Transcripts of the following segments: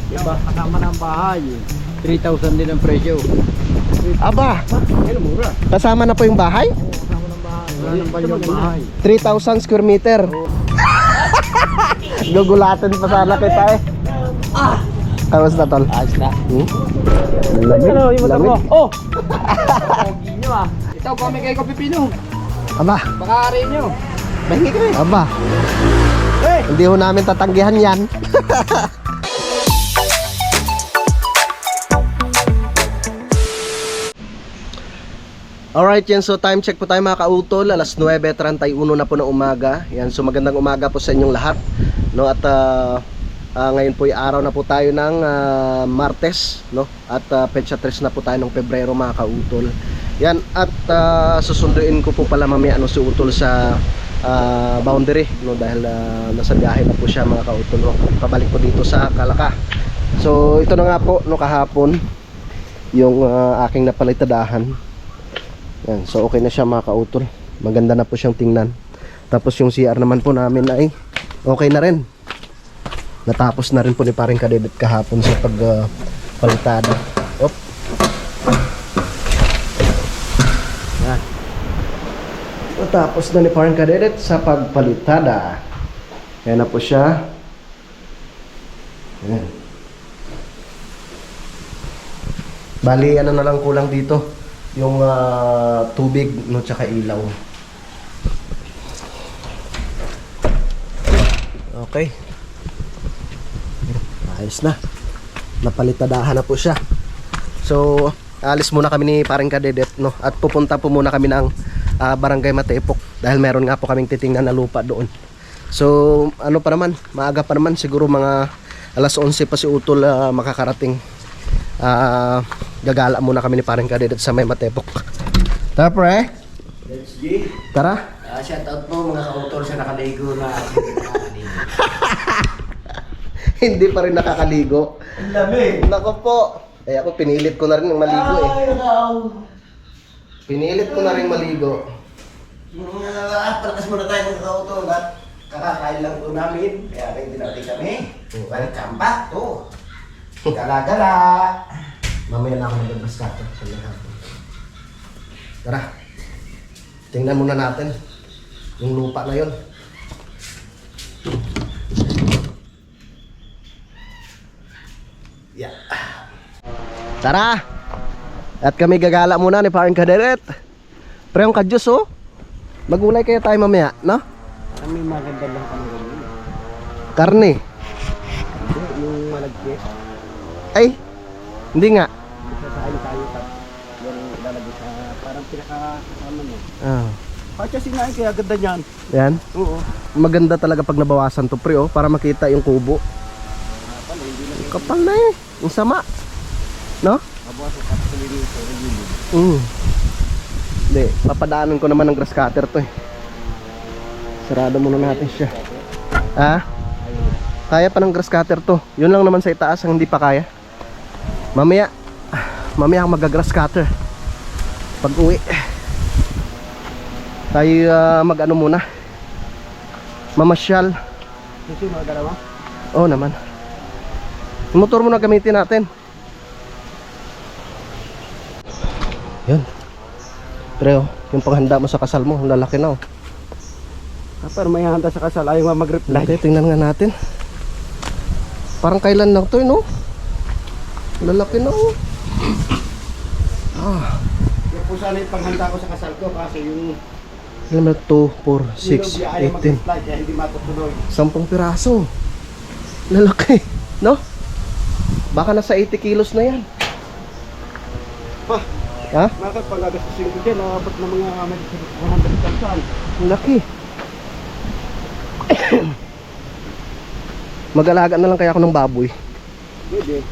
Diba? Kasama ng bahay. 3,000 din ang presyo. Aba, Ayun, mura. kasama na po yung bahay? Oo, kasama ng bahay. Wala nang balyong bahay. 3,000 square meter. Gugulatin pa sana kita eh. Kamusta tol? Ayos na. Lamig. Ano, yung motor mo? Lamig. Oh! Pogi nyo ah. Ito, kami kayo Pipino. Aba, Baka rin nyo. bahingi ka eh. Aba, Hey! hindi ho namin tatanggihan yan. Alright yan, so time check po tayo mga kautol. Alas 9:31 na po ng umaga. Yan, so magandang umaga po sa inyong lahat, no? At ngayon po ay araw na po tayo ng Martes, no? At petsa 3 na po tayo ng Pebrero mga kautol. Yan, at susunduin ko po pala mamaya si Utol sa boundary, no? Dahil nasa biyahe na po siya mga kautol, no? Pabalik po dito sa Kalaka. So ito na nga po, no, kahapon yung aking napalitadahan. Yan, so okay na siya mga kautol. Maganda na po siyang tingnan. Tapos yung CR naman po namin ay okay na rin. Natapos na rin po ni paring Kadedit kahapon sa pagpalitada. Op. Yan. Natapos na ni paring Kadedit sa pagpalitada. Yan na po siya. Yan. Bali, ano na lang kulang dito, yung tubig, no, tsaka ilaw. Okay, ayos na, napalitadahan na po siya. So alis muna kami ni paring Kadedet, no, at pupunta po muna kami ng Barangay Matepok dahil meron nga po kaming titingnan na lupa doon. So ano pa naman, maaga pa naman, siguro mga alas 11 pa si Utol makakarating. Gagala muna kami ni paring Kadedet sa may Matepok. Tara pre, Let's go. tara. Shout out mo mga kautol sa nakaligo na. Hindi pa rin nakakaligo. Ang lamig. Nako po, eh ako pinilit ko na rin ng maligo eh. Pinilit ko na rin maligo. Palakas muna tayo mga kautol at kakakain lang po namin. Kaya rin dinating kami. Balik kampa. Ito. Gala-gala. Mamaya na ako magbabas ka sa hapon. Tara, tingnan muna natin yung lupa na yon. Yeah. Tara, at kami gagala muna ni paring Kadedet. Pre, yung kadyos oh. Magulay kaya tayo mamaya, no? Kami maganda lang kami ganyan. Karne. Hindi, yung malagkit. Ay, hindi nga. Sasahin tayo tapos yung lalagay sa parang pinakakasama mo. Ah, Kasi sinain kaya ganda niyan. yan. Oo. Maganda talaga pag nabawasan to pre oh, para makita yung kubo. Pala, hindi na Kapal na eh, yung sama. No? mabuha sa kapsulini sa regulo. Hindi, papadaanan ko naman ng grass cutter to eh. Sarado muna natin siya. Ah? Kaya pa ng grass cutter to. Yun lang naman sa itaas ang hindi pa kaya. Mamaya ako mag-grass cutter pag uwi. Tayo mag-ano muna, mamasyal. Kasi mga dalawa? Oo naman. Yung motor muna gamitin natin. Yan. Pero yung paghanda mo sa kasal mo, ang lalaki na oh. Pero may handa sa kasal, ayaw nga mag-reply. Okay, tingnan nga natin. Parang kailan lang to, no? Lalaki na oh. Kaya po sana yung paghanda ko sa kasal ko kasi yung 2, 4, 6, 18, kaya hindi matutuloy. 10 piraso. Lalaki, no? Baka nasa 80 kilos na yan. Ha? Ha? Bakit pag agastusin ko dyan, abot na mga 100,000. Laki. Mag-alaga na lang kaya ako ng baboy. Pwede.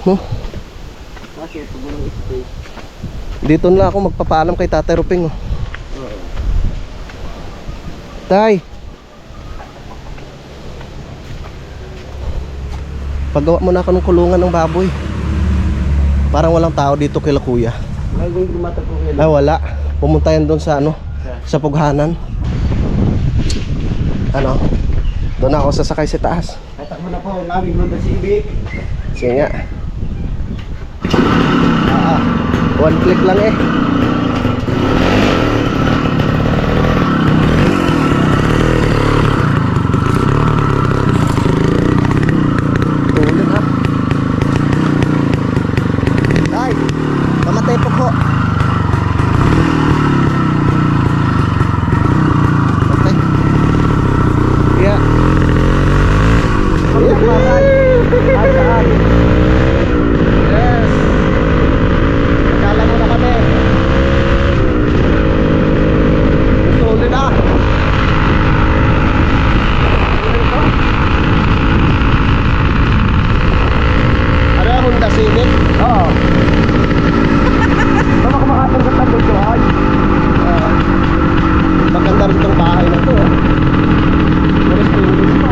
Huh? Kasi ito mo ng space. Dito na ako magpapaalam kay Tatay Ruping oh. Tay, paggawa mo na ako ng kulungan ng baboy. Parang walang tao dito kila kuya. Ay, yung lumatag ko ngayon. Ay wala. Pumunta yan doon sa ano, sa Pughanan. Ano? Doon ako sasakay sa taas. Tatak mo na po ang aming Honda Civic. Sige nga. One click lang eh. Tulad ha. Ay, mamatay po ko. Okay. Yeah. Yes. Kala mo na kami. Tuloy na. Ano yung Honda Civic? Oo. Baka kumakatang sa tabi ko ay. Maganda rin itong bahay na to. Pulis tulis mo.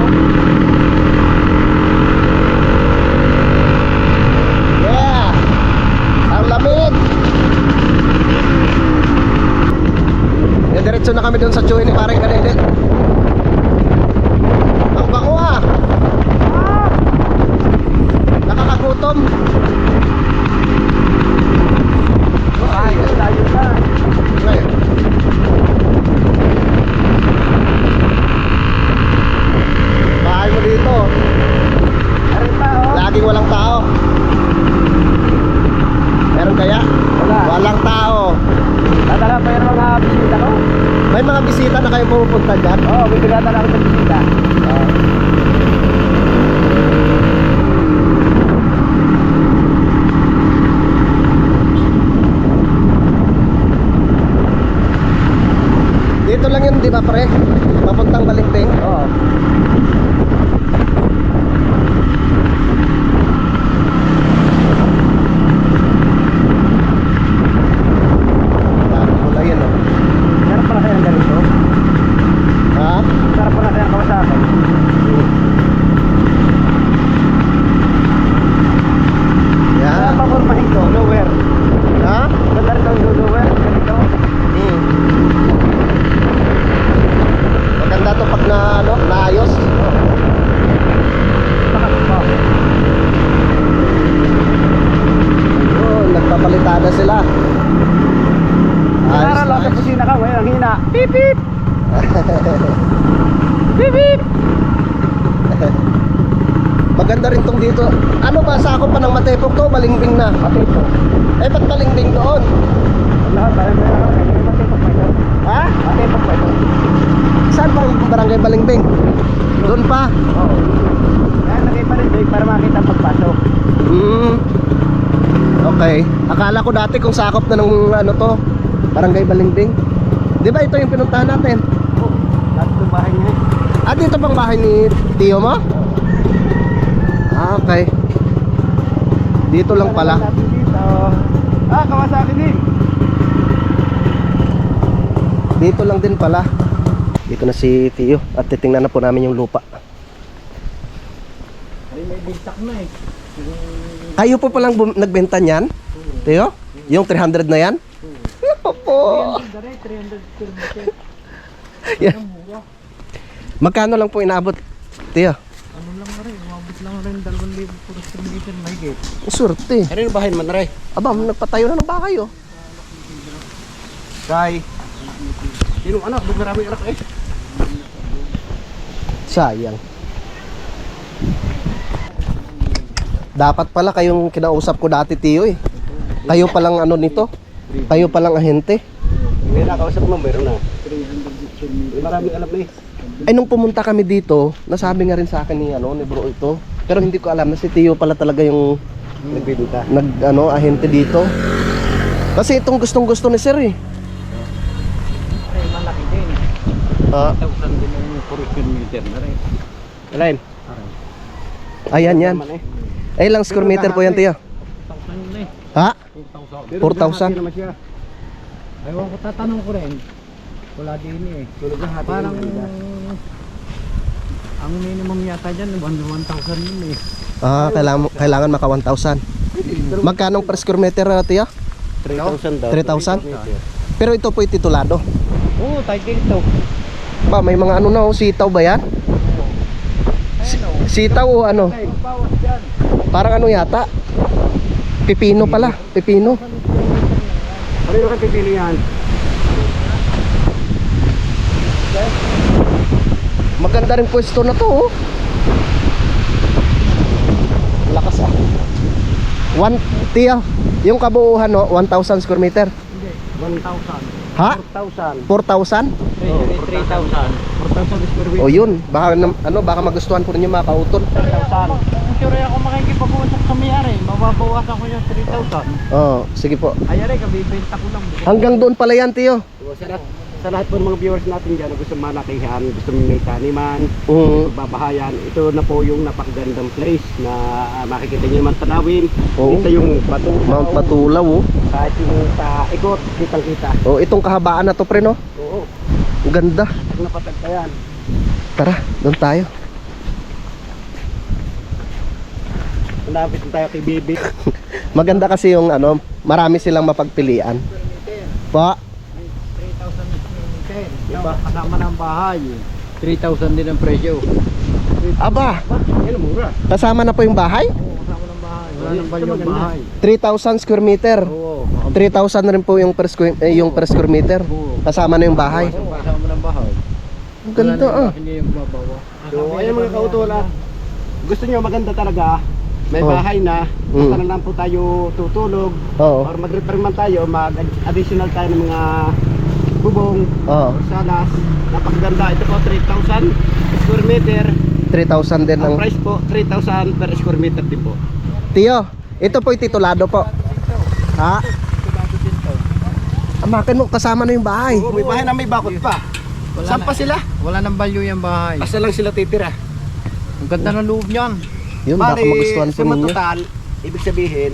Yeah! Ang lamig! Diretso na kami doon sa Chuy ni Pareng Kanedit. Ang bango ah! Nakakagutom. Ay, layo na. Okay. Bahay mo dito. Aray pa, oh. Laging walang tao. Meron kaya? Wala. Walang tao. Tatala pa yung mga bisita ko. May mga bisita na kayo pupunta dyan? Oo, bibigatan ako ng bisita. Dito lang yun, di ba pre? Papuntang Balimbing. Oo. Dami mo lang yun, oh. Sarap pala kayang ganito. Ha? Sarap pala kayang kawasakin. Kaya Yan. papormahin ko, nowhere. Ha? Ganda rin ang nowhere, ganito. Maganda to pag na, ano, naayos. Bakit pa? Oh, nagpapalitada sila. Ayos Nara na lang sa ayos. kusina ka, ang hina. Beep beep! Beep beep! Maganda rin tong dito. Ano ba, sakop pa ng Matepok to? Balimbing na. Pati ito. Eh, ba't Balimbing doon? Lahat, parang may matipok pa ito. Ha? Matipok pa ito. Saan bang barangay Balimbing? Doon pa? Oo. Kaya lagay pa rin Jake para makita ang pagpasok. Okay. Akala ko dati kung sakop na ng ano to, barangay Balimbing. Di ba ito yung pinuntahan natin? Oo. Lahat itong bahay niya. Ah, dito bang bahay ni Tio mo? Ah, okay. Dito lang pala. Natin dito. Ah, Kawasaki din. Dito lang din pala. Dito na si Tio at titingnan na po namin yung lupa. Ay, may bintak na eh. Kayo po palang nagbenta niyan? Tio? Yung 300 na yan? Ano po? 300 square meter. Yan. Magkano lang po inaabot, Tio? Ano lang na rin, umabot lang rin 2,000 per square meter mahigit. Surte. Ano yung bahay man rin? Aba, nagpatayo na ng bahay oh. Kay. Sinong anak? Doon maraming anak eh. Sayang. Dapat pala kayong kinausap ko dati, Tio eh. Kayo palang ano nito? Kayo palang ahente? May nakausap mo, meron na. 300 maraming alam na eh. Ay nung pumunta kami dito, nasabi nga rin sa akin ni ano, ni bro ito. Pero hindi ko alam na si Tio pala talaga yung Nagbibinta. ahente dito. Kasi itong gustong-gusto ni Sir eh. Ay, malaki din. Ah, 1,000 din yung per square meter na rin. Alain. Ayan yan. Ay lang square meter po yan, Tio. 1,000 na eh. Ha? 4,000. 4,000? naman siya. Ayaw ko tatanong ko rin. Wala din eh. Parang ang minimum yata dyan 1,000 yun eh. Ah, kailangan maka 1,000. Magkano per square meter, Tio? 3,000 daw. 3,000? Pero ito po titulado. Oo, title ito. Ba, may mga ano na oh, sitaw ba yan? Sitaw o ano? Bawas dyan. Parang ano yata? Pipino pala, pipino. Ano yung pipili yan? Maganda rin pwesto na to, oh. Lakas ah. Tiyo, yung kabuuhan, no, 1,000 square meter. Hindi, 1,000. Ha? 4,000. 4,000? 3,000. 4,000 square meter. O yun, baka magustuhan po ninyo mga kautol. 3,000. Sure ako makikipag-usap sa may-ari. Mababawasan ko yung 3,000. Oh, sige po. Ayari, kabibenta ko lang. Hanggang doon pala yan, Tiyo. Sa lahat po ng mga viewers natin dyan, gusto malakihan, gusto may taniman, babahayan, ito na po yung napakagandang place na makikita nyo naman tanawin. Oo. Ito yung bato. Mount Matulaw, oh. Kahit yung ikot, kitang kita. Oh, itong kahabaan na to, pre, no? Oo. Ang ganda. Pag napatag pa yan. Tara, doon tayo. Malapit na tayo kay Bibi. Maganda kasi yung ano, marami silang mapagpilian. Pa, 3,000 diba? Kasama ng bahay. 3,000 din ang presyo. aba, Yan ang mura. kasama na po yung bahay? Oo, kasama ng bahay. Wala nang value ang bahay. 3,000 square meter. Oo. 3,000 rin po yung per square meter. Oo. Kasama na yung bahay. Kasama ng bahay. Ang ganda ah. Hindi yung babawa. So, ayan mga kautola. Gusto nyo maganda talaga. May Oh. bahay na. Mm. Basta na lang po tayo tutulog. Oo. Or mag-repair man tayo. Mag-additional tayo ng mga bubong. Oo. Or salas. Napakaganda. Ito po 3,000 square meter. 3,000 din Ang ang price po 3,000 per square meter din po. Tiyo, ito po yung titulado po. Ha? Amakin mo, kasama na yung bahay. Oo, may bahay na may bakod pa. Saan pa sila? Wala nang value yung bahay. Asa lang sila titira. Ang ganda ng loob niyan. Yun, baka magustuhan po sa ninyo. total, ibig sabihin,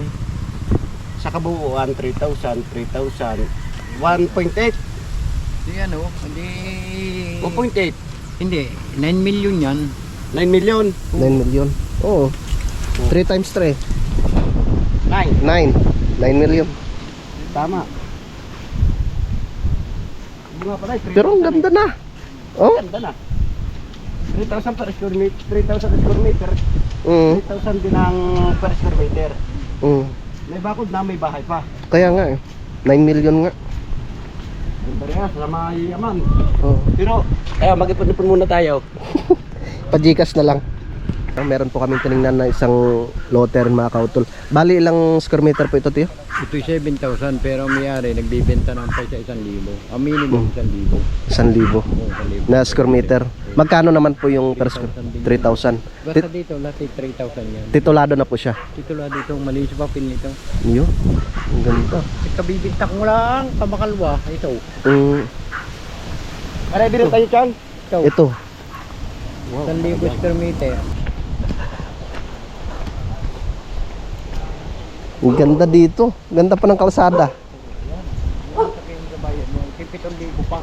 sa kabuuan, 3,000, 1.8. Hindi ano, hindi... 1.8. Hindi, 9 million yan. 9 million. 9 million. Oo. 3 times 3. 9. 9 million. Tama. Bunga pala, 3,000 Pero ang ganda na. Oh? Ganda na. 3,000 per square meter. 3,000 square meter. Mm. 3,000 din ang per square meter. Mm. May bakod na, may bahay pa. Kaya nga eh. 9 million nga. Ganda rin nga, sa mayaman. Oh. Pero, kaya mag-ipon-ipon muna tayo. Pajikas na lang. Meron po kaming tinignan na isang loter mga kautol. Bali ilang square meter po ito, Tiyo? Ito'y 7,000 pero ang mayari nagbibenta ng price sa 1,000. Ang minimum 1,000. 1,000 Oo, 1,000. na square meter. Magkano naman po yung per square? 3,000. Basta dito, lahat ay 3,000 yan. Titulado na po siya. Titulo dito, malinis pa pin nito. Yun. Ang ganda. Kabibinta ko lang, kamakalwa. Ito. Mm. Ready na tayo, Chan? Ito. 1,000 square meter. Ang ganda dito. Ganda pa ng kalsada. Sabihin sa bayan mo, 7,000 pa.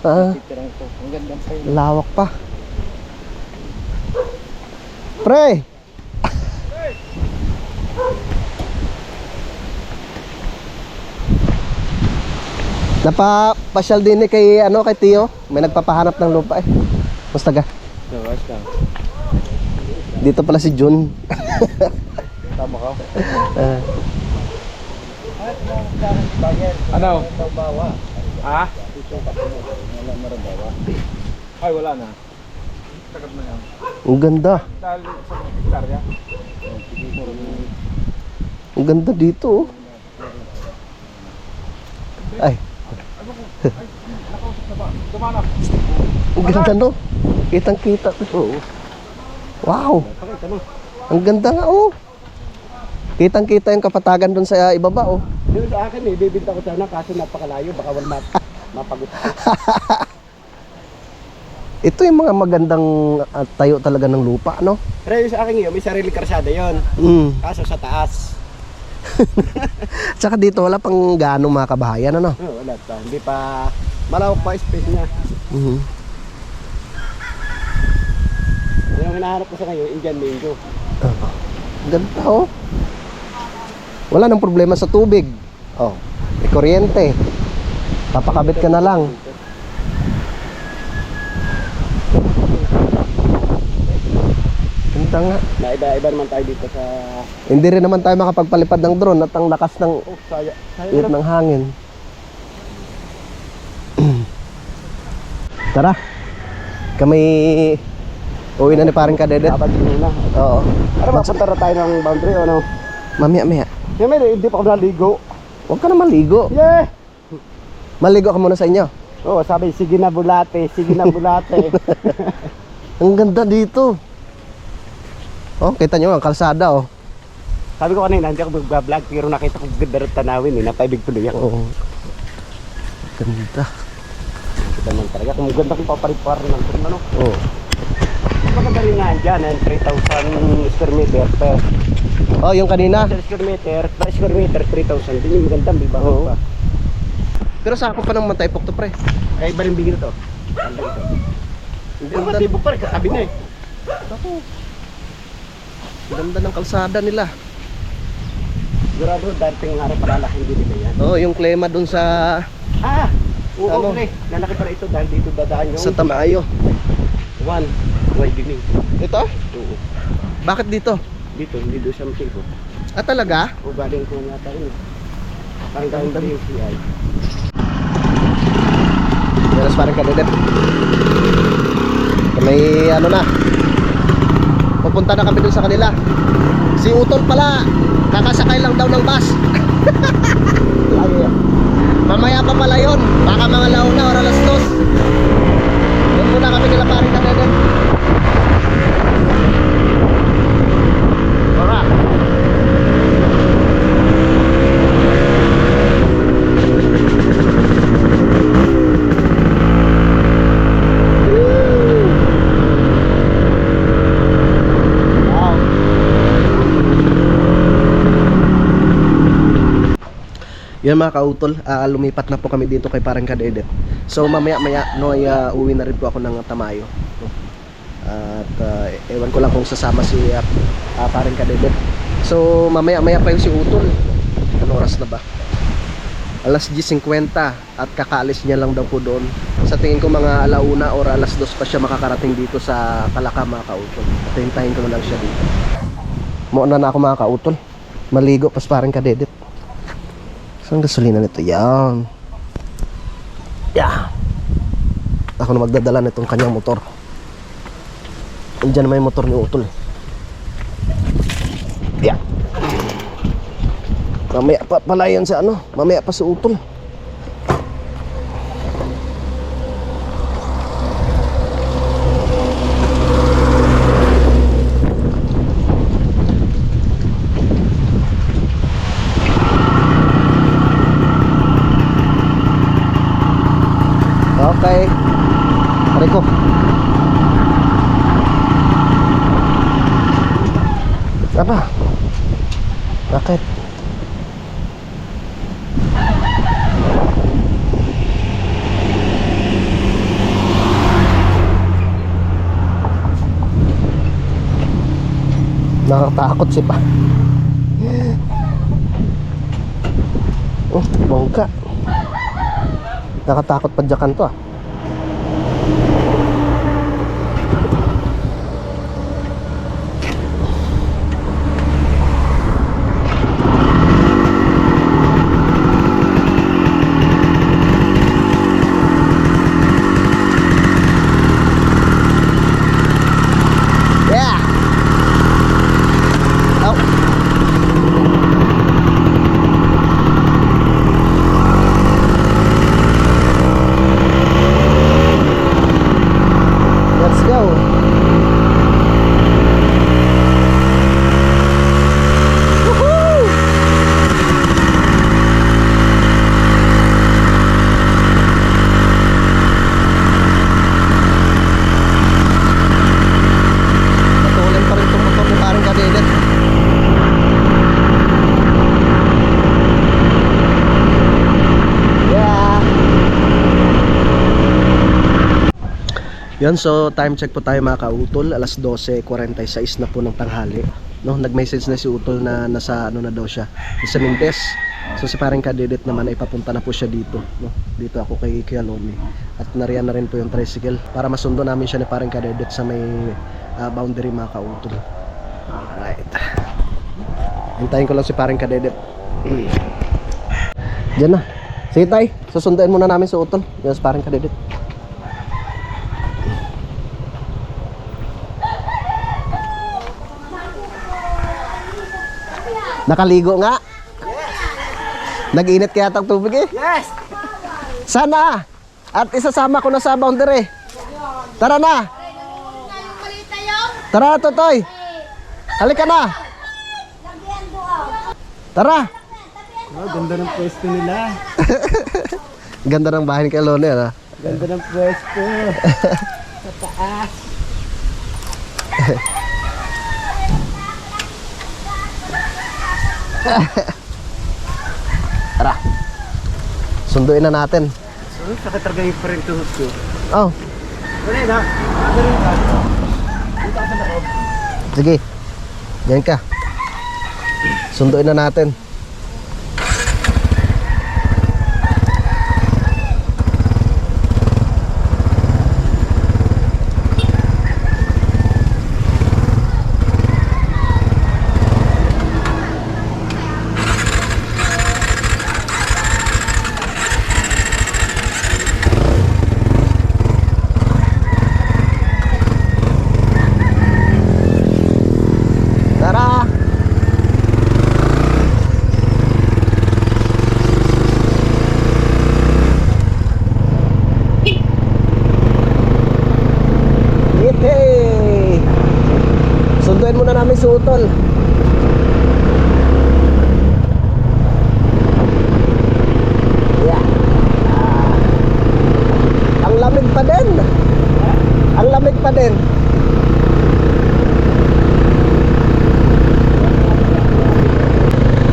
Ah, Titirang ito. Ang ganda pa yun. lawak pa. Pre! Napapasyal din eh kay kay Tiyo. May nagpapahanap ng lupa eh. Basta ga. Basta. Dito pala si Jun. Tama ka. Ah, Ano? Ha? Ay, wala na. Tagat na yan. ang ganda. Dahil sa hektarya. Ang ganda dito. Oh. Ay. Ang ganda no. Kitang kita to. Wow. Ang ganda nga oh. Kitang kita yung kapatagan doon sa ibaba oh. Yung sa akin bibinta ko sana kaso napakalayo, baka wala mapagot. Ito yung mga magandang tayo talaga ng lupa no. Pero yung sa akin yun, may sarili karsada yon. Mm. Kaso sa taas. Tsaka dito wala pang gaano mga kabahayan ano. Oh, wala pa. Hindi pa, malawak pa space niya. Mhm. Yung hinahanap ko sa ngayon, Indian mango. Ganda oh. Wala nang problema sa tubig. Oh, may kuryente. Papakabit ka na lang. Ganda Kaya nga. Naiba-iba naman tayo dito sa... Hindi rin naman tayo makapagpalipad ng drone at ang lakas ng Oh, saya. init ng hangin. Tara. Kami uwi na ni parang Kadedet. Dapat din na. Oo. Para mapunta na tayo ng boundary o ano? Mamaya. Yeah, may hindi pa ako naligo. Huwag ka na maligo. Yeah! Maligo ka muna sa inyo. Oh, sabi, sige na bulate, sige na bulate. Ang ganda dito. Oh, kita nyo ang kalsada oh. Sabi ko kanina, hindi ako mag-vlog, pero nakita ko ganda rin tanawin eh, napaibig tuloy ako. Oo. Ganda. Ganda naman talaga, kung ganda kong paparipar ng ano. Oo. Maganda rin nga dyan, 3,000 square meter per. Oh, yung kanina. Per square meter, 3,000. Hindi yung maganda, may bago Oo. pa. Pero sakop pa ng Mantaypok to pre. Kaya iba rin bigyan ito. Hindi Ang naman ganda. tipo pa rin, katabi na eh. Ako. Ganda ng kalsada nila. Sigurado, dating harap palalaki hindi nila yan. Oh, yung klema dun sa Ah! Oo, Ano? pre. Lalaki pala ito dahil dito dadaan yung sa Tamayo. one widening. Ito? Oo. Bakit dito? Dito, hindi doon siya makipo. Ah, talaga? O galing ko nga tayo. Parang galing tayo yung CI. Meron parang Kadedet. May ano na. Pupunta na kami dun sa kanila. Si Utol pala, kakasakay lang daw ng bus. Mamaya pa pala yun. Baka mga launa or alas 2. Doon muna kami nila parang Kadedet. Alright. Yan mga kautol, lumipat na po kami dito kay parang Kadedet. So mamaya-maya no, uwi na rin po ako ng Tamayo. No? At ewan ko lang kung sasama si parang Kadedet. So mamaya-maya pa yung si Utol. Anong oras na ba? Alas 10:50 at kakaalis niya lang daw po doon. Sa tingin ko mga alauna or alas 2 pa siya makakarating dito sa Kalaka mga kautol. At hintayin ko na lang siya dito. Mauna na ako mga kautol. Maligo pas parang Kadedet. Saan gasolina nito? Yan. Yeah. Ako na magdadala nitong kanyang motor. Andiyan naman yung motor ni Utol. Yeah. Mamaya pa pala yan sa ano. Mamaya pa si Utol. Okay. Pare ko. Apa? Bakit? Nakakatakot si pa. Oh, bongga. Nakatakot padyakan to ah. Yeah. Oh. Let's go. Woohoo! Patuloy pa rin itong motor ni parang Kadedet. Yeah. Yan, so time check po tayo mga kautol. Alas 12:46 na po ng tanghali. No, nag-message na si Utol na nasa ano na daw siya, sa Mintes. So si parang Kadedet naman ay papunta na po siya dito, no? Dito ako kay Lomi. At nariyan na rin po yung tricycle para masundo namin siya ni parang Kadedet sa may boundary mga kautol. Alright. Hintayin ko lang si paring Kadedep. Diyan na. Sige tay, susunduin muna namin sa utol. Diyan si paring Kadedep. Nakaligo nga. Nag-init kaya tang tubig eh. Yes! Sana. At isasama ko na sa boundary. Tara na. Tara na, Totoy. Halika na. Tara. Oh, ganda ng pwesto nila. Ganda ng bahay ni kay Lone, ano? Ganda ng pwesto. Sa taas. Tara. Sunduin na natin. Sakit talaga yung parang tuhod ko. Oh, Wala na. Gano'n ka. Dito ka sa loob. sige. Diyan ka. Sunduin na natin. Tara. Yay! Sunduin muna namin si Utol. Yeah. Ang lamig pa din. Ang lamig pa din.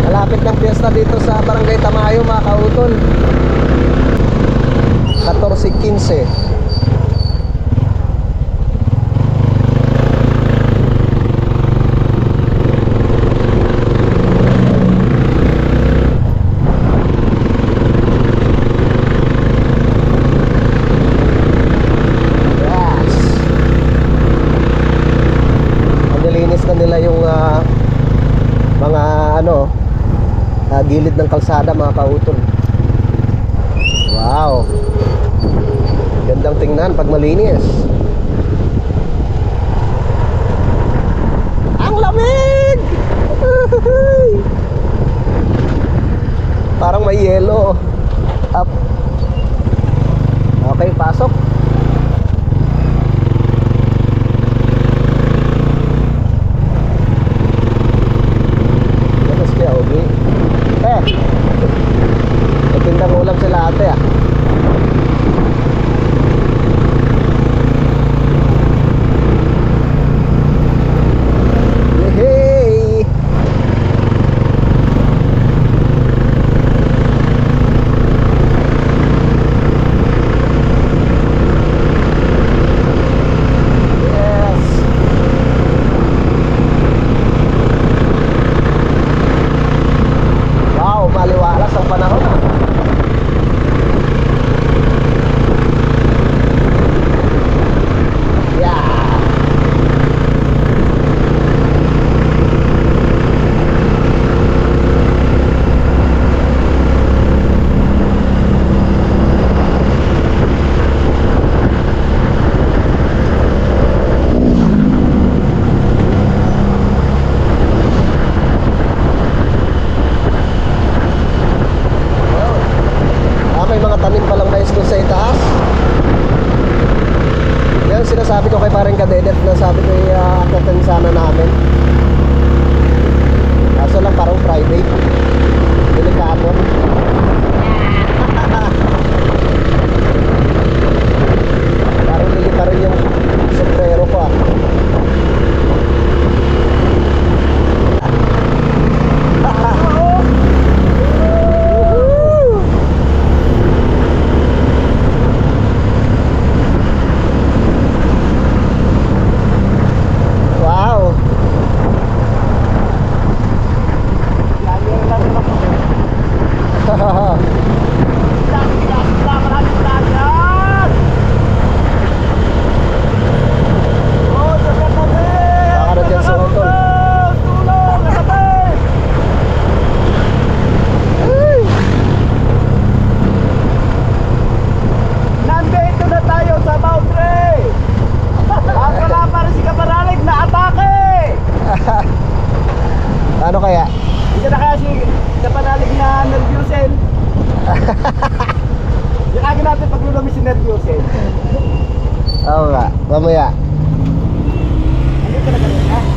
Malapit ng piyesta dito sa Barangay Tamayo, mga kautol. 14:15. Yes. Nililinis na nila yung mga ano, gilid ng kalsada, mga kautol. Wow, gandang tingnan pag malinis. Ang lamig. Parang may yelo. Up. Okay, pasok. Tapos kaya okay. Nagtindang ulam sila ate ah.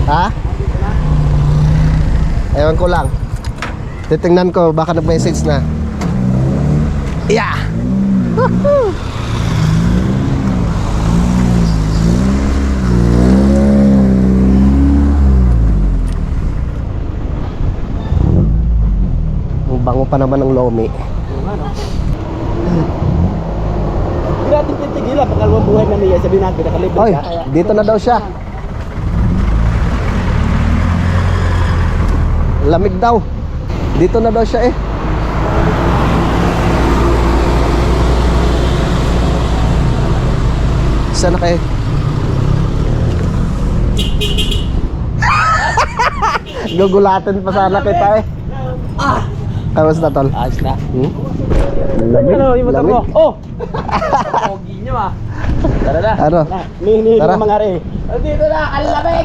Ha? Ewan ko lang. Titingnan ko, baka nag-message na. Yeah! Woohoo! Ang bango pa naman ng lomi. Hindi natin titigilan pag buhay na niya. Sabihin natin, nakalibot Oy, ka. Kaya, dito na daw siya. Lamig daw. Dito na daw siya eh. Sana kayo? Gugulatin pa sana kita eh. Kamusta tol? ayos na. Lamig, Ano, yung motor mo? lamig. Oh! Pogi nyo ah. Tara na. Ano? Nihili Tara. ng mga re. Dito na, kalamig!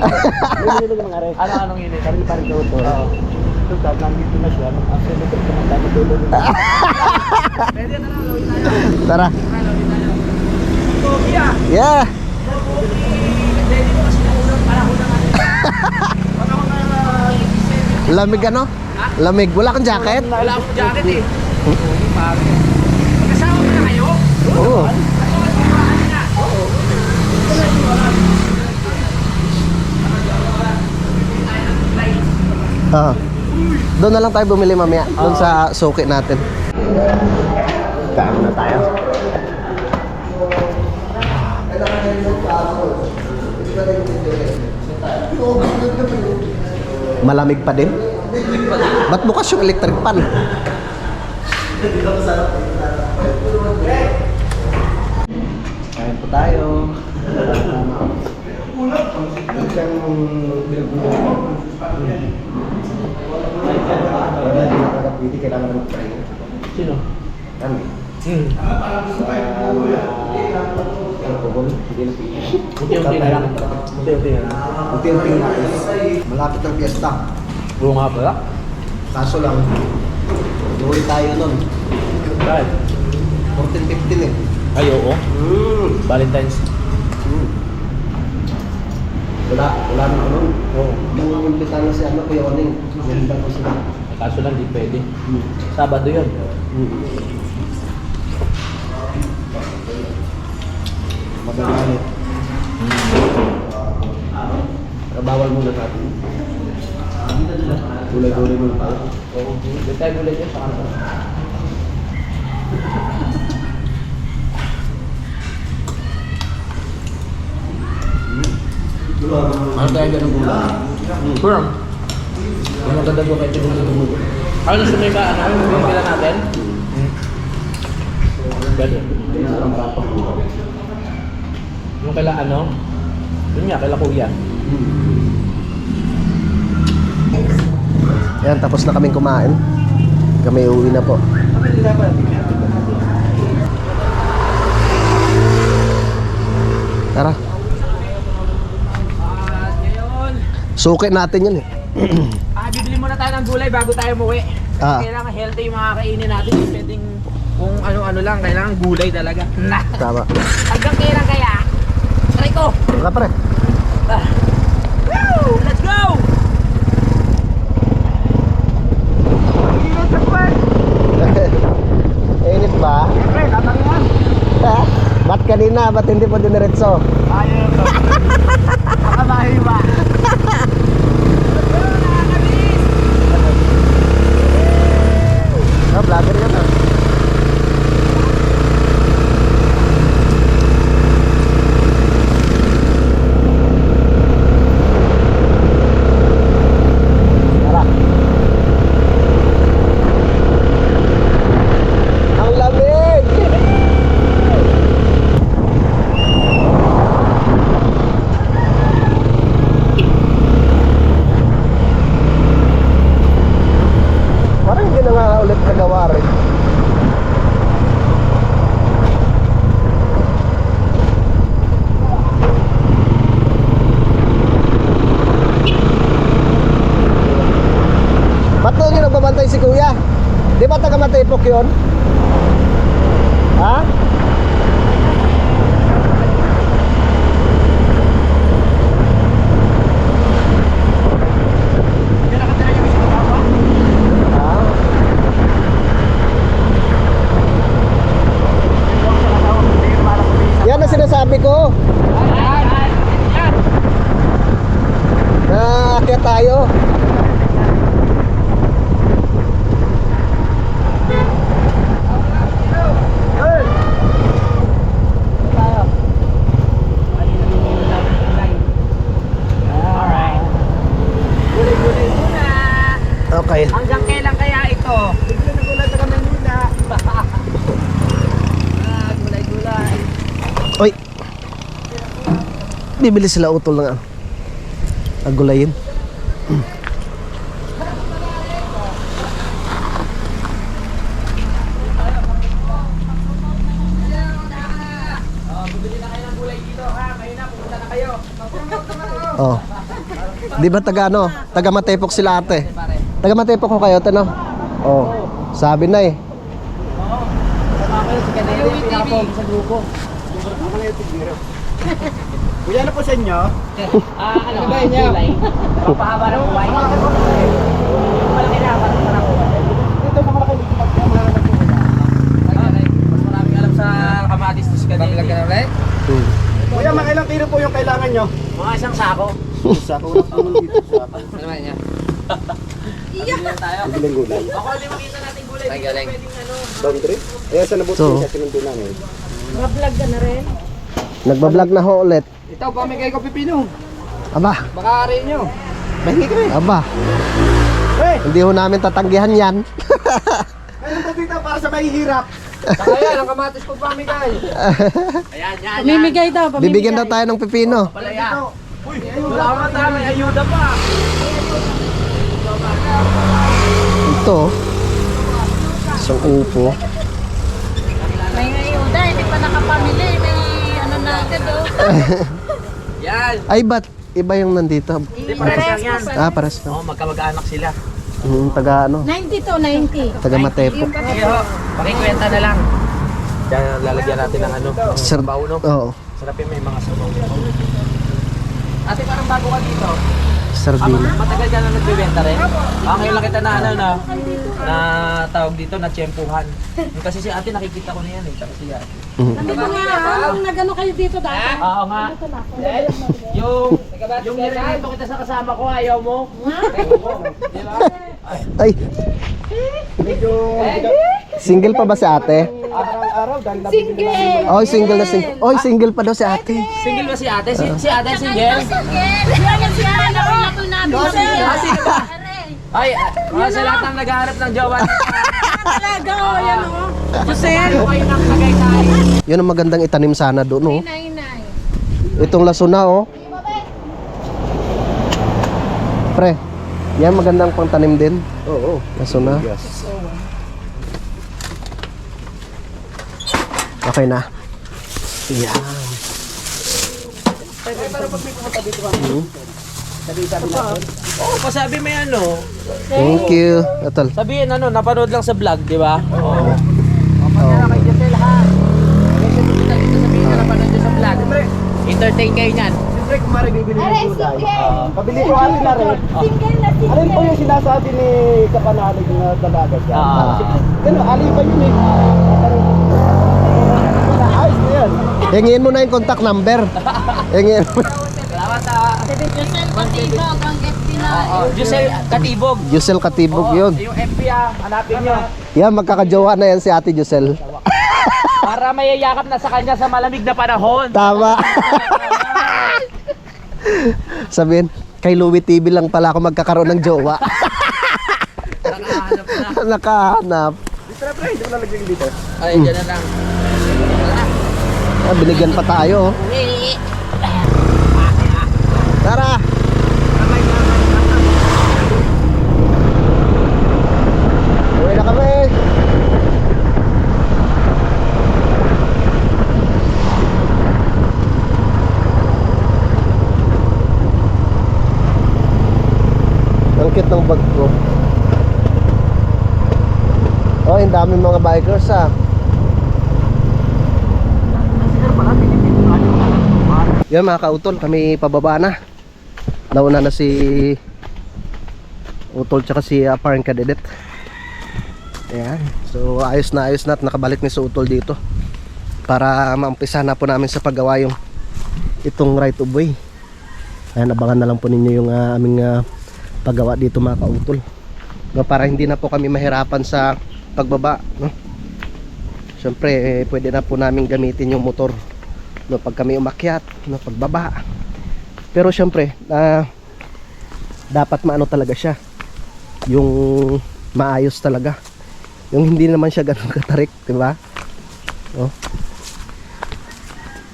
Nihili ng mga re. Anong init? Kari-pari daw to. Oo. Ito, nandito na siya. After nito, kumanda na tulo. Pwede na lang, lawin tayo. Tara. Pogi ah! Yeah. Pwede mo kasi na unang panahon na nga. Baka mga... Lamig ano? Lamig. Wala kang jacket? Wala akong jacket eh. Magkasama mo na kayo? Oo. Ah. Doon na lang tayo bumili mamaya. Doon sa suki natin. Kaan na tayo. Malamig pa din? Ba't bukas yung electric fan? Kain po tayo. Kailangan ng training. Sino? Kami. Unti-unti na lang. Unti-unti na lang. Unti-unti na. Malapit ng piyesta. Oo nga pala. Kaso lang, huli tayo nun. Bakit? 14-15 eh. Ay, oo. Valentine's. Wala na ano. Oo. Yung imbitahan na si ano, Kuya Oning. Ganda ko sila. Kaso lang, di pwede. Sabado yun. Magaling ulit. Bawal muna natin. Gulay-gulay muna tayo. Oo. Di tayo gulay dyan sa kanto. Ano tayo dyan ng gulay? Kurang. Yung maganda ko kayo dyan ng gulay. Ano sa may ba? Ano yung pila natin? Pwede. Yung kaila ano? Yun nga, kaila kuya. Yan, tapos na kaming kumain. Kami uwi na po. Tara. Ngayon, Suki natin yun eh. bibili muna tayo ng gulay bago tayo umuwi. Ah. Kailangan healthy yung mga kainin natin. Hindi pwedeng kung ano-ano lang. Kailangan gulay talaga. Tama. Hanggang kailan kaya? Try ko! Tara pre. Woo! Let's go! Init ba? Siyempre, tatangihan. Ha? Ba't kanina? Ba't hindi po diniretso? Ayaw to. Makamahi ba? Ah, vlogger yun ah. Tara. Ang lamig! Parang hindi na nga ulit nagawa rin. Ba't doon yung nagbabantay si Kuya? Di ba taga Matipok yun? Ha? aakyat tayo. Alright. Gulay-gulay muna. Okay. Hanggang kailan kaya ito? Bigla na gulay na kami muna. Gulay-gulay. Oy. Bibili sila utol ng agulayin. Oh. Di ba taga ano? Taga Matepok sila ate. Taga Matepok ko kayo, tano? Oh. Sabi na eh. Sa grupo. Kuya na po sa inyo. Ano ba niya? Papahaba ng buhay. Malaki na, parang Ito na malaki dito magkamalan po. mas maraming alam sa kamatis tos ka din. Babilag ka na ulit? Kuya, mga ilang kilo po yung kailangan nyo? Mga isang sako. Sa kulang po dito sa Ano ba niya? Iya tayo. bilang gulay. Ako hindi makita natin gulay. Ay, galing. Pwedeng ano. Boundary? Ayan sa nabot So, sa sinundo namin. Mablog ka na rin. Nagbablog na ho ulit. Ito, pamigay ko pipino. Aba, Baka rin nyo. Mahingi ka rin. aba. Hey! Hindi ho namin tatanggihan yan. Ayun po dito para sa mahihirap. Saka yan, ang kamatis ko pamigay. Ayan, yan, yan. Pamimigay daw, pamimigay. Bibigyan daw tayo ng pipino. Palaya. Salamat tayo, may ayuda pa. Ito. Isang upo. May ayuda, hindi pa nakapamili. May ano na agad oh. Yan. Ay, ba't iba yung nandito? Hindi, pares lang yan. Pares na. Oo, magkamag-anak sila. Taga ano? 90 to 90. Taga Matepok. Sige ho, pakikwenta na lang. Diyan lalagyan natin ng ano, ng Sir, sabaw, no? oo. Sarapin may mga sabaw. Ate, parang bago ka dito. Sardina. Matagal ka na nagbibenta rin? Ngayon lang kita na ano na tawag dito na tiyempuhan. Kasi si ate nakikita ko na yan eh, tsaka si ate. Nandito nga, nung nagano kayo dito dati. Oo nga. Yung nirelito kita sa kasama ko, ayaw mo? Di ba? Ay, single pa ba si ate? Araw-araw dahil Single! Oy, single na single. Oy, single pa daw si ate. Single ba si ate? Si ate single? Yan siya, nakulato namin siya. Sino ba? Ay, sa lahat ng naghahanap ng jowa Talaga oh, yan oh. Giselle! Ano kayo ng Tagaytay? Yun ang magandang itanim sana doon, oh. Inay. Itong lasuna, oh. Pre, yan magandang pangtanim din. Oo. Lasuna. Yes. Okay na. Yan. Pero pag may pumunta dito kami, sabi natin. Oo, pasabi may ano. Thank you. Atol. Sabihin ano, napanood lang sa vlog, di ba? Oo. Oh. Kay Giselle ha. Kasi sabihin na napanood niyo sa vlog. Entertain kayo niyan. Siyempre, kung mara bibili ng Aray, gulay. single! Pabili ko atin na rin. Single na Alin single. po yung sinasabi ni Kapanalig na dalaga siya? Gano'n, alin pa yun eh. Ayos na yan. Hingin mo na yung contact number. Hingin mo. Salamat ha. Giselle Patibog, ang FB na. Giselle Katibog. Yusel Katibog yun. Yung FB ha, hanapin nyo. Yan, magkakajowa na yan si Ate Yusel. Para mayayakap na sa kanya sa malamig na panahon. Tama. Sabihin, kay Louie TV lang pala ako magkakaroon ng jowa. Nakahanap na. Nakahanap. Tara, pre, hindi ko lalagyan dito. Ay, dyan na lang. Ah, binigyan pa tayo. Oh. Tara. Uwi na kami. Ang cute ng bag ko. Oh, ang daming mga bikers ah. Yan mga kautol, kami pababa na. Nauna na si Utol tsaka si Parang Kadedet. Ayan. So ayos na at nakabalik ni si Utol dito. Para maumpisa na po namin sa paggawa yung itong right of way. Ayan, abangan na lang po ninyo yung aming paggawa dito mga kautol, no, para hindi na po kami mahirapan sa pagbaba, no. Siyempre pwede na po namin gamitin yung motor, no, pag kami umakyat, no, pagbaba. Pero siyempre dapat maano talaga siya, yung maayos talaga, yung hindi naman siya ganun katarik, diba? No?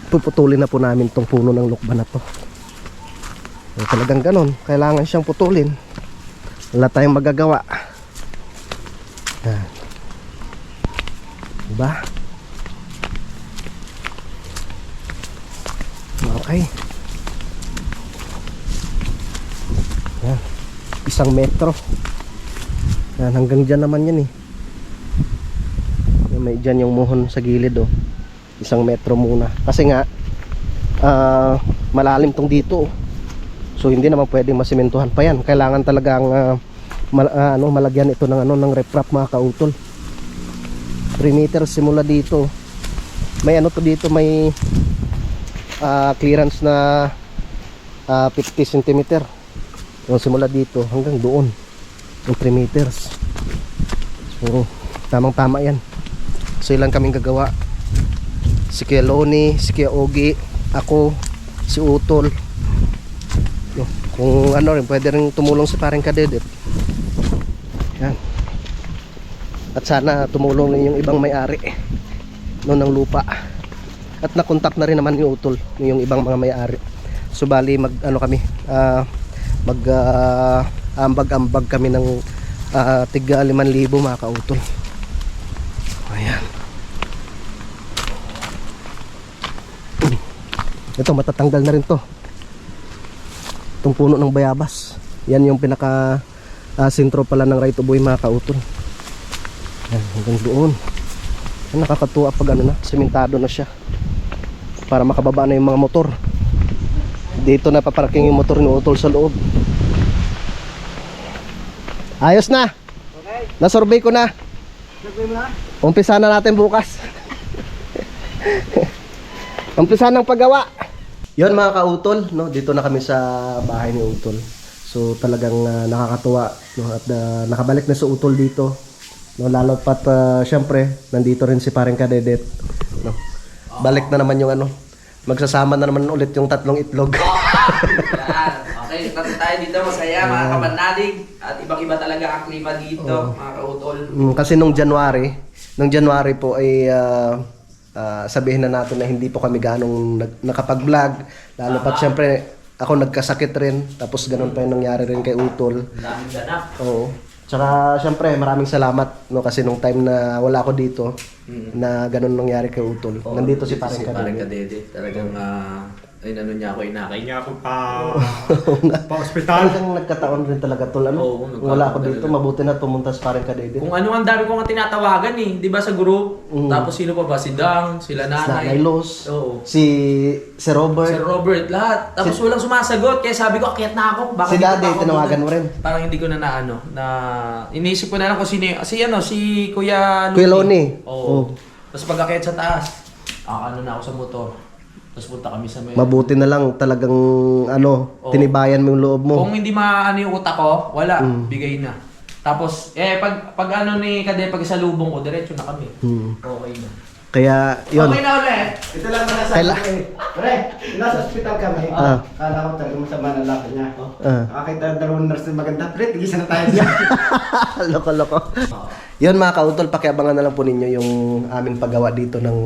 Puputulin na po namin tong puno ng lukban na to. Talagang ganon, kailangan siyang putulin, wala tayong magagawa. Yan. Diba? Okay. Yan. 1 metro. Yan, hanggang dyan naman yan eh. Yan, may dyan yung muhon sa gilid oh. 1 metro muna. Kasi nga malalim tong dito oh. So hindi naman pwedeng masimentuhan pa yan. Kailangan talagang malagyan ito ng ng riprap mga kautol. 3 meters simula dito. May to dito, may clearance na 50 cm. Yung simula dito hanggang doon. Yung 3 meters. So tamang tama yan. So ilang kaming gagawa. Si Kuya Loni, si Kuya Ogi, ako, si Utol. Kung rin, pwede rin tumulong si paring Kadedet. Yan. At sana tumulong yung ibang may-ari ng lupa. At nakontak na rin naman yung Utol, yung ibang mga may-ari. So bali kami, ambag-ambag kami ng tiga 5,000 mga kautol. Ayan. Ito matatanggal na rin to. Itong puno ng bayabas. Yan yung pinaka sentro pala ng right of way mga kautol. Yan, hanggang doon. Yan, nakakatuwa pag sementado na siya. Para makababa na yung mga motor. Dito na paparking yung motor ni Utol sa loob. Ayos na. Okay. Na-survey ko na. Survey mo na? Umpisa na natin bukas. Umpisa ng paggawa. Yon mga kautol, no, dito na kami sa bahay ni Utol. So talagang nakakatuwa, no, at nakabalik na si Utol dito. No, lalo pat syempre nandito rin si paring Kadedet, no. Balik na naman yung magsasama na naman ulit yung 3 itlog. Okay, tayo dito masaya mga kabanalig at ibang-iba talaga ang klima dito mga kautol. Kasi nung January po ay sabihin na natin na hindi po kami ganong nakapag-vlog, lalo pat syempre ako nagkasakit rin, tapos ganun pa yung nangyari rin kay Utol. Daming ganap. Oo. Tsaka syempre maraming salamat, no, kasi nung time na wala ako dito na ganun nangyari kay Utol. Nandito si paring Kadedet. Kadede. Talagang niya ako, inakay niya ako Pa-hospital. Talagang nagkataon rin talaga tol, Oo, wala ako dito, talaga. mabuti na pumunta si paring Kadedet. Kung ano ang dami ko nga tinatawagan eh, di ba sa group? Tapos sino pa ba? Si Dang, sila Nanay nanay. Los, Oo. si Robert, Sir Robert, lahat. Tapos walang sumasagot. Kaya sabi ko, akyat na ako. Baka si hindi ko Daddy, pa ako tinawagan doon. mo rin. Parang hindi ko na iniisip ko na lang kung sino si Kuya Kuya Loni. Oo. Tapos pag akyat sa taas, na ako sa motor. Tapos punta kami sa may... Mabuti na lang talagang tinibayan mo yung loob mo. Kung hindi maano yung utak ko, wala. Bigay na. Tapos, pag ni Kade, pag sa lubong ko, diretso na kami. Okay na. Kaya yun. Okay na ulit. Ito lang muna sa akin. Pre, nasa hospital kami. Kala ko talaga masama ng lakad niya. Nakakita ng 2 nurse na maganda. Pre, tigisan na tayo dyan. Loko-loko. Yun mga kautol, pakiabangan na lang po ninyo yung aming paggawa dito ng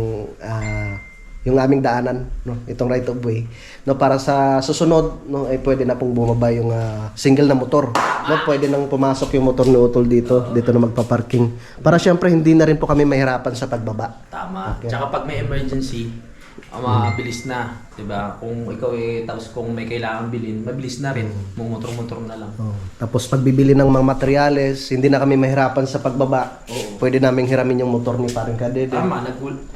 yung aming daanan, no, itong right of way, no, para sa susunod, no, ay pwede na pong bumaba yung single na motor, no, pwede nang pumasok yung motor ni Utol dito na magpa-parking, para syempre hindi na rin po kami mahirapan sa pagbaba. Tama. Okay. Tsaka pag may emergency, mabilis na, 'di ba? Kung ikaw tapos kung may kailangan bilhin, mabilis na rin. Motor-motor na lang. Tapos pagbibili ng mga materyales, hindi na kami mahirapan sa pagbaba. Pwede naming hiramin yung motor ni paring Kadedet. Tama,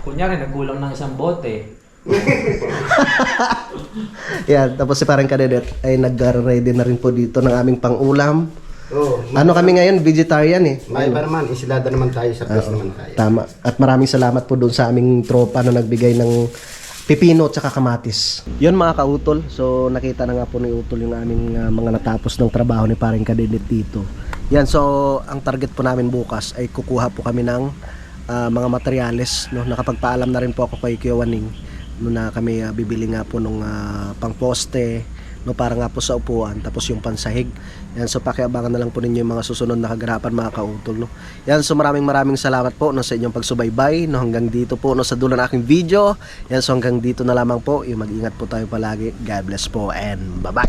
kunyari nagkulang ng isang bote. Yan, tapos si paring Kadedet ay nag-ready na rin po dito ng aming pang-ulam. Oo. Kami ngayon, vegetarian eh. May pa naman, isilada naman tayo sa place naman tayo. Tama. At maraming salamat po doon sa aming tropa na nagbigay ng pipino at saka kamatis. Yun mga kautol, so nakita na nga po ni Utol yung aming mga natapos ng trabaho ni paring Kadidit dito. Yan, so ang target po namin bukas ay kukuha po kami ng mga materyales, no? Nakapagpaalam na rin po ako kay Kuya Waning no, na kami bibili nga po nung pangposte, no, para nga po sa upuan, tapos yung pansahig. Yan, so pakiabangan na lang po ninyo yung mga susunod na kaganapan mga kautol, no. Yan, so maraming salamat po no, sa inyong pagsubaybay, no, hanggang dito po no, sa dulo ng aking video. Yan, so hanggang dito na lamang po, yung mag-ingat po tayo palagi. God bless po and bye bye.